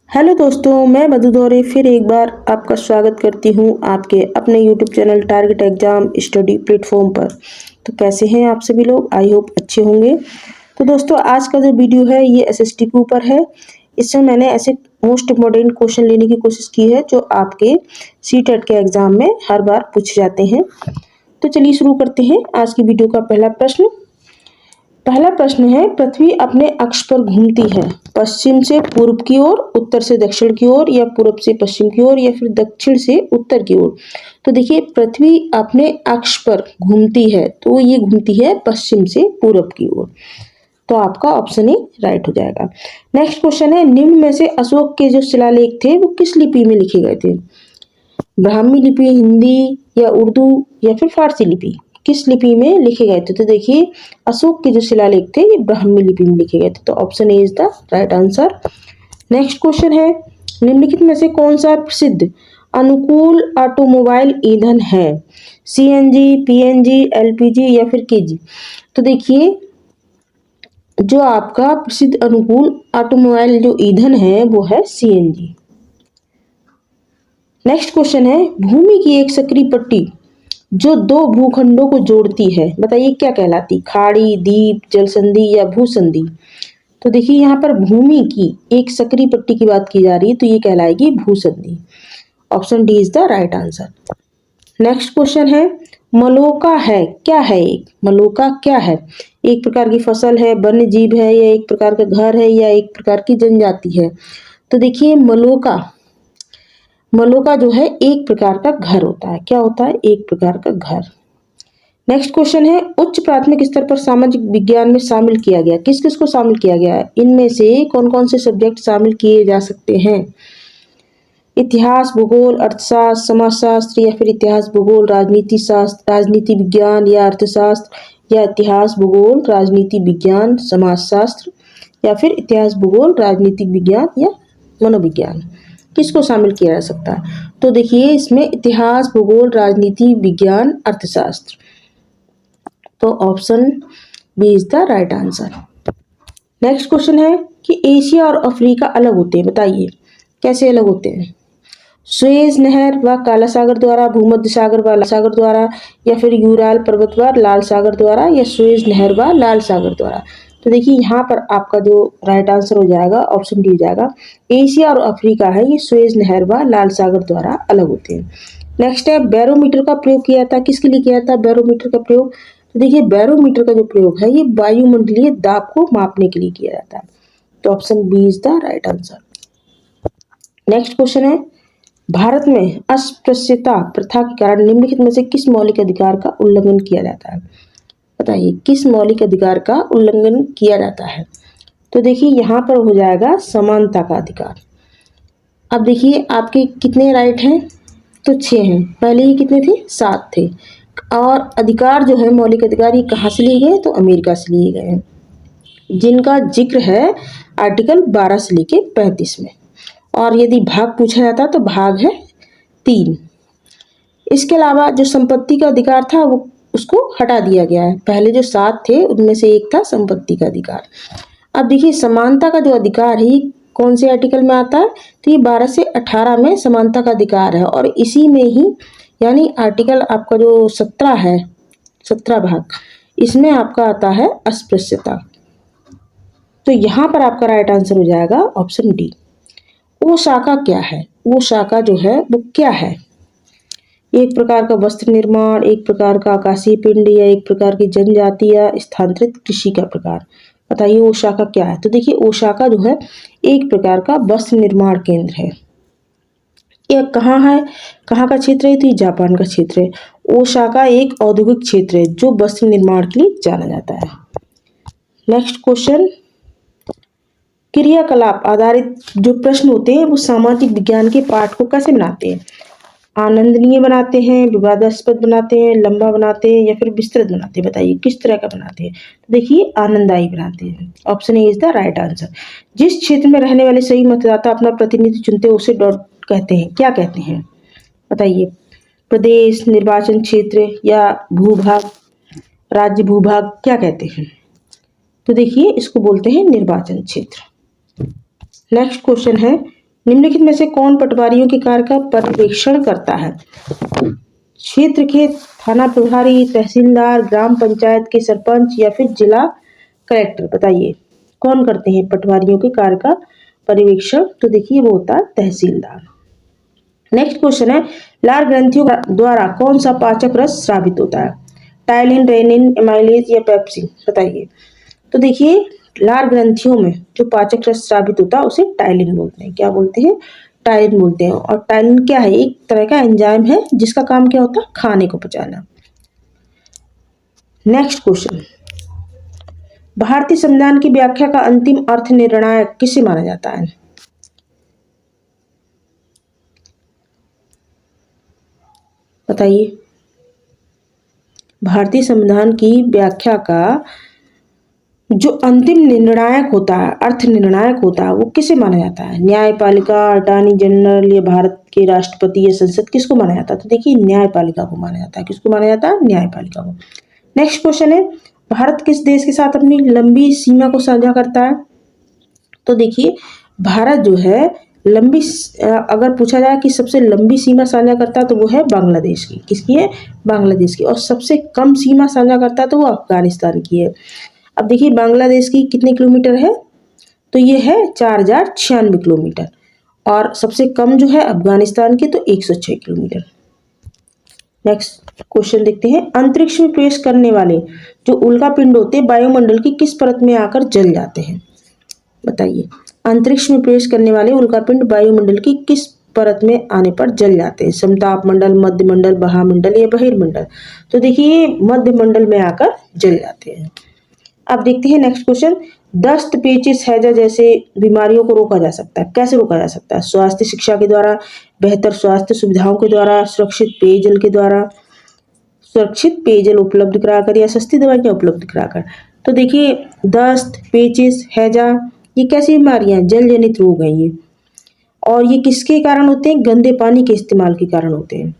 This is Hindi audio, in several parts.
हेलो दोस्तों, मैं मधु दौरे फिर एक बार आपका स्वागत करती हूँ आपके अपने YouTube channel target exam study platform पर। तो कैसे हैं आप सभी लोग? आई होप अच्छे होंगे। तो दोस्तों, आज का जो वीडियो है ये एसएसटी के ऊपर है। इसमें मैंने ऐसे मोस्ट इम्पोर्टेंट क्वेश्चन लेने की कोशिश की है जो आपके सीटेट के एग्जाम में हर बार पूछे जाते हैं। तो चलिए शुरू करते हैं आज की वीडियो का पहला प्रश्न है, पृथ्वी अपने अक्ष पर घूमती है पश्चिम से पूर्व की ओर, उत्तर से दक्षिण की ओर, या पूर्व से पश्चिम की ओर, या फिर दक्षिण से उत्तर की ओर। तो देखिए, पृथ्वी अपने अक्ष पर घूमती है तो ये घूमती है पश्चिम से पूर्व की ओर। तो आपका ऑप्शन ही राइट हो जाएगा। नेक्स्ट क्वेश्चन है, निम्न में से अशोक के जो शिलालेख थे वो किस लिपि में लिखे गए थे? ब्राह्मी लिपि, हिंदी या उर्दू या फिर फारसी लिपि? किस लिपि में लिखे गए थे? तो देखिए, अशोक के जो शिलालेख थे ये ब्राह्मी लिपि में लिखे गए थे। तो option A is the right answer. Next question है, निम्नलिखित में से कौन सा प्रसिद्ध अनुकूल ऑटोमोबाइल ईंधन है? सीएनजी, पीएनजी, एलपीजी या फिर केजी? तो देखिए, जो आपका प्रसिद्ध अनुकूल ऑटोमोबाइल जो ईंधन है वो है सीएनजी। नेक्स्ट क्वेश्चन है, भूमि की एक सक्रिय पट्टी जो दो भूखंडों को जोड़ती है, बताइए क्या कहलाती? खाड़ी, द्वीप, जलसंधि या भूसंधि? तो देखिए, यहाँ पर भूमि की एक सक्रिय पट्टी की बात की जा रही है तो ये कहलाएगी भूसंधि। Option D is the right answer. Next question है, मलोका है क्या है? मलोका क्या है? एक प्रकार की फसल है, वन्य जीव है, या एक प्रकार का घर है, या एक प्रकार की जनजाति है? तो देखिए, मलोका जो है एक प्रकार का घर होता है। क्या होता है? एक प्रकार का घर। नेक्स्ट क्वेश्चन है, उच्च प्राथमिक स्तर पर सामाजिक विज्ञान में शामिल किया गया, किस किस को शामिल किया गया है? इनमें से कौन कौन से सब्जेक्ट शामिल किए जा सकते हैं? इतिहास, भूगोल, अर्थशास्त्र, समाजशास्त्र, या फिर इतिहास, भूगोल, राजनीति शास्त्र, राजनीति विज्ञान, या अर्थशास्त्र, या इतिहास, भूगोल, राजनीति विज्ञान, समाजशास्त्र, या फिर इतिहास, भूगोल, राजनीतिक विज्ञान या मनोविज्ञान? किसको शामिल किया जा सकता है? तो देखिए, इसमें इतिहास, भूगोल, राजनीति विज्ञान, अर्थशास्त्र। तो option B is the right answer. Next question है कि एशिया और अफ्रीका अलग होते हैं, बताइए कैसे अलग होते हैं? सुएज नहर व काला सागर द्वारा, भूमध्य सागर व लाल सागर द्वारा, या फिर यूराल पर्वत व लाल सागर द्वारा, या सुएज नहर व लाल सागर द्वारा? तो देखिए, यहाँ पर आपका जो राइट आंसर हो जाएगा ऑप्शन डी हो जाएगा। एशिया और अफ्रीका है ये सुएज नहर व लाल सागर द्वारा अलग होते हैं। नेक्स्ट है, बैरोमीटर का प्रयोग किया था, किसके लिए किया था बैरोमीटर का प्रयोग? तो देखिए, बैरोमीटर का जो प्रयोग है ये वायुमंडलीय दाब को मापने के लिए किया जाता है। तो option B is the right answer. Next question है, भारत में अस्पृश्यता प्रथा के कारण निम्नलिखित में से किस मौलिक अधिकार का उल्लंघन किया जाता है? बताइए किस मौलिक अधिकार का उल्लंघन किया जाता है? तो देखिए, यहाँ पर हो जाएगा समानता का अधिकार। अब देखिए, आपके कितने राइट हैं? तो 6 हैं। पहले ही कितने थे? 7 थे। और अधिकार जो है, मौलिक अधिकार, ये कहाँ से लिए गए? तो अमेरिका से लिए गए हैं, जिनका जिक्र है आर्टिकल 12 से लेके 35 में। और यदि भाग पूछा जाता तो भाग है 3। इसके अलावा जो संपत्ति का अधिकार था वो उसको हटा दिया गया है। पहले जो 7 थे उनमें से एक था संपत्ति का अधिकार। अब देखिए, समानता का जो अधिकार है कौन से आर्टिकल में आता है? तो ये 12 से 18 में समानता का अधिकार है, और इसी में ही यानी आर्टिकल आपका जो 17 है, 17 भाग, इसमें आपका आता है अस्पृश्यता। तो यहाँ पर आपका राइट आंसर हो जाएगा ऑप्शन डी। वो शाखा क्या है? वो शाखा जो है वो क्या है? एक प्रकार का वस्त्र निर्माण, एक प्रकार का आकाशीय पिंड, या एक प्रकार की जनजाति, या स्थानांतरित कृषि का प्रकार? बताइए वो शाखा क्या है? तो देखिए, वो शाखा जो है एक प्रकार का वस्त्र निर्माण केंद्र है। यह कहाँ है? कहाँ का क्षेत्र है? तो ये जापान का क्षेत्र है। वो शाखा एक औद्योगिक क्षेत्र है जो वस्त्र निर्माण के लिए जाना जाता है। नेक्स्ट क्वेश्चन, क्रियाकलाप आधारित जो प्रश्न होते हैं वो सामाजिक विज्ञान के पाठ को कैसे बनाते हैं? आनंदनीय बनाते हैं, विवादास्पद बनाते हैं, लंबा बनाते हैं, या फिर विस्तृत बनाते हैं? बताइए किस तरह का बनाते हैं? तो देखिए, आनंददायी बनाते हैं। Option A is the right answer. जिस क्षेत्र में रहने वाले सही मतदाता अपना प्रतिनिधि चुनते हैं उसे डॉट कहते हैं। क्या कहते हैं? बताइए, प्रदेश, निर्वाचन क्षेत्र, या भूभाग, राज्य भूभाग, क्या कहते हैं? तो देखिए, इसको बोलते हैं निर्वाचन क्षेत्र। नेक्स्ट क्वेश्चन है, निम्नलिखित में से कौन पटवारियों के कार्य का पर्यवेक्षण करता है? क्षेत्र के थाना प्रभारी, तहसीलदार, ग्राम पंचायत के सरपंच या फिर जिला कलेक्टर? बताइए कौन करते हैं पटवारियों के कार्य का पर्यवेक्षण? तो देखिए वो होता है तहसीलदार। नेक्स्ट क्वेश्चन है, लार ग्रंथियों द्वारा कौन सा पाचक रस स्रावित होता है? टाइलिन, रेनिन, एमाइलेज या पेप्सिन? बताइए। तो देखिए लार ग्रंथियों में जो पाचक रस स्रावित होता है उसे टाइलिन बोलते हैं। क्या बोलते हैं? टाइलिन बोलते हैं। और टाइलिन क्या है? एक तरह का एंजाइम है जिसका काम क्या होता है? खाने को पचाना। नेक्स्ट क्वेश्चन, भारतीय संविधान की व्याख्या का अंतिम अर्थ निर्णायक किसे माना जाता है? बताइए। भारतीय संविधान की व्याख्या का जो अंतिम निर्णायक होता है, अर्थ निर्णायक होता है, वो किसे माना जाता है? न्यायपालिका, अटॉर्नी जनरल या भारत के राष्ट्रपति या संसद? किसको माना जाता है? तो देखिए न्यायपालिका को माना जाता है। किसको माना जाता है? न्यायपालिका को। नेक्स्ट क्वेश्चन है, भारत किस देश के साथ अपनी लंबी सीमा को साझा करता है? तो देखिए भारत जो है लंबी, अगर पूछा जाए कि सबसे लंबी सीमा साझा करता है तो वो है बांग्लादेश की। किसकी है? बांग्लादेश की। और सबसे कम सीमा साझा करता है तो वो अफगानिस्तान की है। अब देखिए बांग्लादेश की कितने किलोमीटर है? तो ये है 4096 किलोमीटर। और सबसे कम जो है अफगानिस्तान की तो 106 किलोमीटर। नेक्स्ट क्वेश्चन देखते हैं, अंतरिक्ष में प्रवेश करने वाले जो उल्कापिंड होते हैं वायुमंडल की किस परत में आकर जल जाते हैं? बताइए। अंतरिक्ष में प्रवेश करने वाले उल्कापिंड वायुमंडल की किस परत में आने पर जल जाते हैं? समताप मंडल, मध्य मंडल, महामंडल या बहिर्मंडल? तो देखिए मध्य मंडल में आकर जल जाते हैं। अब देखते हैं नेक्स्ट क्वेश्चन, दस्त, पेचिस, हैजा जैसे बीमारियों को रोका जा सकता है। कैसे रोका जा सकता है? स्वास्थ्य शिक्षा के द्वारा, बेहतर स्वास्थ्य सुविधाओं के द्वारा, सुरक्षित पेयजल के द्वारा, सुरक्षित पेयजल उपलब्ध कराकर या सस्ती दवाइयाँ उपलब्ध कराकर? तो देखिए दस्त, पेचिस, हैजा ये कैसी बीमारियां? जल जनित रोग हैं ये। और ये किसके कारण होते हैं? गंदे पानी के इस्तेमाल के कारण होते हैं।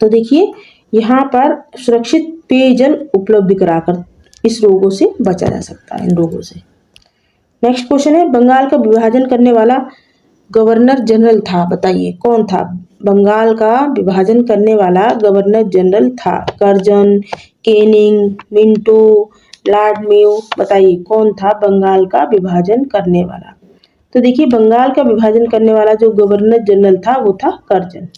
तो देखिए यहाँ पर सुरक्षित पेयजल उपलब्ध कराकर इस रोगों से बचा जा सकता है, इन रोगों से। नेक्स्ट क्वेश्चन है, बंगाल का विभाजन करने वाला गवर्नर जनरल था। बताइए कौन था? बंगाल का विभाजन करने वाला गवर्नर जनरल था Curzon, Canning, Minto, Lord Mayo? बताइए कौन था बंगाल का विभाजन करने वाला? तो देखिए बंगाल का विभाजन करने वाला जो गवर्नर जनरल था वो था कर्जन।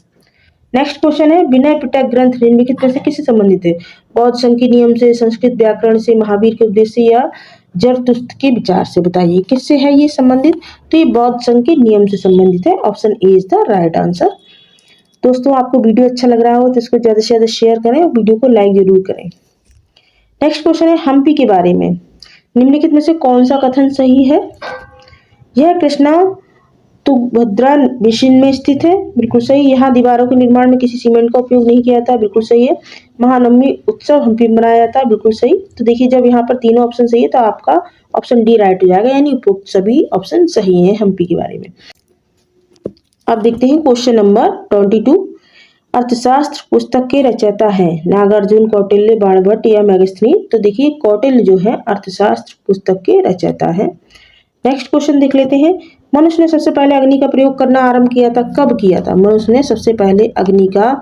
नेक्स्ट क्वेश्चन है, विनय पिटक ग्रंथ निम्नलिखित में से किससे संबंधित है? बौद्ध संघ के नियम से, संस्कृत व्याकरण से, महावीर के उपदेश से या जरतुस्त्र के विचार से? बताइए किससे है ये संबंधित? तो ये बौद्ध संघ के नियम से संबंधित है। Option A is the right answer. दोस्तों आपको वीडियो अच्छा लग रहा हो तो इसको ज्यादा से ज्यादा शेयर करें और वीडियो को लाइक जरूर करें। नेक्स्ट क्वेश्चन है, हम्पी के बारे में निम्नलिखित में से कौन सा कथन सही है? यह कृष्णा तुंगभद्रा बेसिन में स्थित है। बिल्कुल सही। यहाँ दीवारों के निर्माण में किसी सीमेंट का उपयोग नहीं किया था। बिल्कुल सही है। महानवमी उत्सव हम्पी में मनाया जाता है। बिल्कुल सही। तो देखिए जब यहाँ पर तीनों ऑप्शन सही है तो आपका ऑप्शन डी राइट हो जाएगा, यानी उपयुक्त सभी ऑप्शन सही हैं हम्पी के बारे में। अब देखते हैं क्वेश्चन नंबर 22, अर्थशास्त्र पुस्तक के रचयिता है नागार्जुन, कौटिल्य, बाणभट्ट या मेगास्थनी? तो देखिए कौटिल्य जो है अर्थशास्त्र पुस्तक के रचयिता है। नेक्स्ट क्वेश्चन देख लेते हैं, मनुष्य ने सबसे पहले अग्नि का प्रयोग करना आरंभ किया था? कब किया था? मनुष्य ने सबसे पहले अग्नि का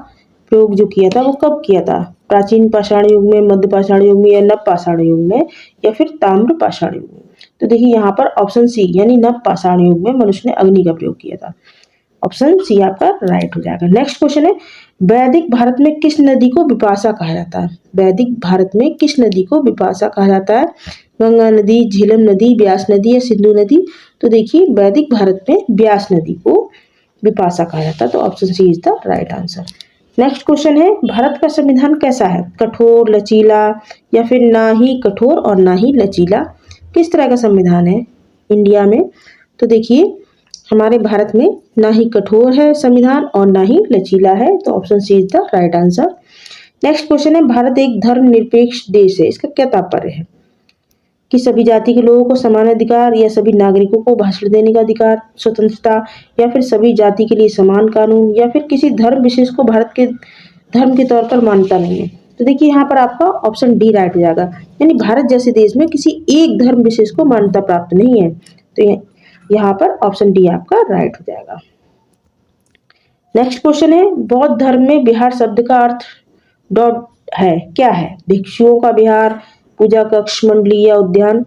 प्रयोग जो किया था वो कब किया था? प्राचीन पाषाण युग में, मध्य पाषाण युग में या नव पाषाण युग में या फिर ताम्र पाषाण युग में? तो देखिए यहाँ पर ऑप्शन सी यानी नव पाषाण युग में मनुष्य ने अग्नि का प्रयोग किया था। ऑप्शन सी आपका राइट हो जाएगा। नेक्स्ट क्वेश्चन है, वैदिक भारत में किस नदी को विपाशा कहा जाता है? वैदिक भारत में किस नदी को विपाशा कहा जाता है? गंगा नदी, झेलम नदी, व्यास नदी या सिंधु नदी? तो देखिए वैदिक भारत में व्यास नदी को विपाशा कहा जाता है। तो option C is the right answer. Next question है, भारत का संविधान कैसा है? कठोर, लचीला या फिर ना ही कठोर और ना ही लचीला? किस तरह का संविधान है इंडिया में? तो देखिए हमारे भारत में ना ही कठोर है संविधान और ना ही लचीला है। तो option C is the right answer. Next question है, भारत एक धर्मनिरपेक्ष देश है, इसका क्या तात्पर्य है? कि सभी जाति के लोगों को समान अधिकार या सभी नागरिकों को भाषण देने का अधिकार, स्वतंत्रता या फिर सभी जाति के लिए समान कानून या फिर किसी धर्म विशेष को भारत के धर्म के तौर पर मान्यता नहीं है? तो देखिए यहाँ पर आपका ऑप्शन डी राइट हो जाएगा, यानी भारत जैसे देश में किसी एक धर्म विशेष को मान्यता प्राप्त नहीं है। तो यहाँ पर ऑप्शन डी आपका राइट हो जाएगा। नेक्स्ट क्वेश्चन है, बौद्ध धर्म में विहार शब्द का अर्थ डॉट है, क्या है? भिक्षुओं का विहार, पूजा कक्ष, मंडली या उद्यान?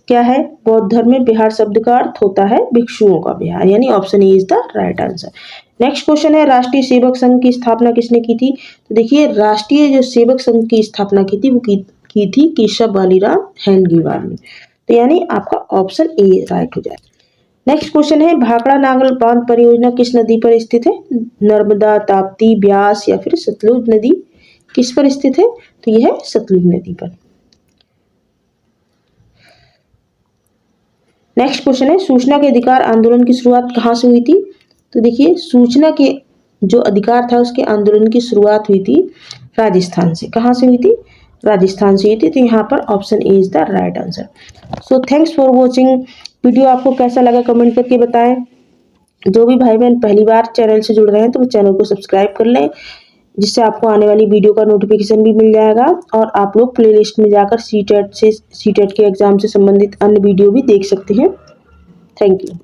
क्या है? बौद्ध धर्म में विहार शब्द का अर्थ होता है भिक्षुओं का विहार, यानी option A is the right answer. Next question है, राष्ट्रीय सेवक संघ की स्थापना किसने की थी? तो देखिए, राष्ट्रीय जो सेवक संघ की स्थापना की थी वो की थी केशव बालीराम हेडगेवार ने। तो यानी आपका ऑप्शन ए राइट हो जाएगा। नेक्स्ट क्वेश्चन है, भाखड़ा नागल बांध परियोजना किस नदी पर स्थित है? नर्मदा, ताप्ती, ब्यास या फिर सतलुज नदी किस पर स्थित है? तो यह है सतलुज नदी पर। नेक्स्ट क्वेश्चन है, सूचना के अधिकार आंदोलन की शुरुआत कहाँ से हुई थी? तो देखिए, सूचना के जो अधिकार था उसके आंदोलन की शुरुआत हुई थी राजस्थान से। कहाँ से हुई थी? राजस्थान से हुई थी। तो यहाँ पर option A is the right answer. So thanks for watching. Video आपको कैसा लगा कमेंट करके बताएं। जो भी भाई बहन पहली बार चैनल से जुड़ रहे हैं तो वो चैनल को सब्सक्राइब कर लें, जिससे आपको आने वाली वीडियो का नोटिफिकेशन भी मिल जाएगा। और आप लोग प्लेलिस्ट में जाकर सीटेट के एग्जाम से संबंधित अन्य वीडियो भी देख सकते हैं। Thank you.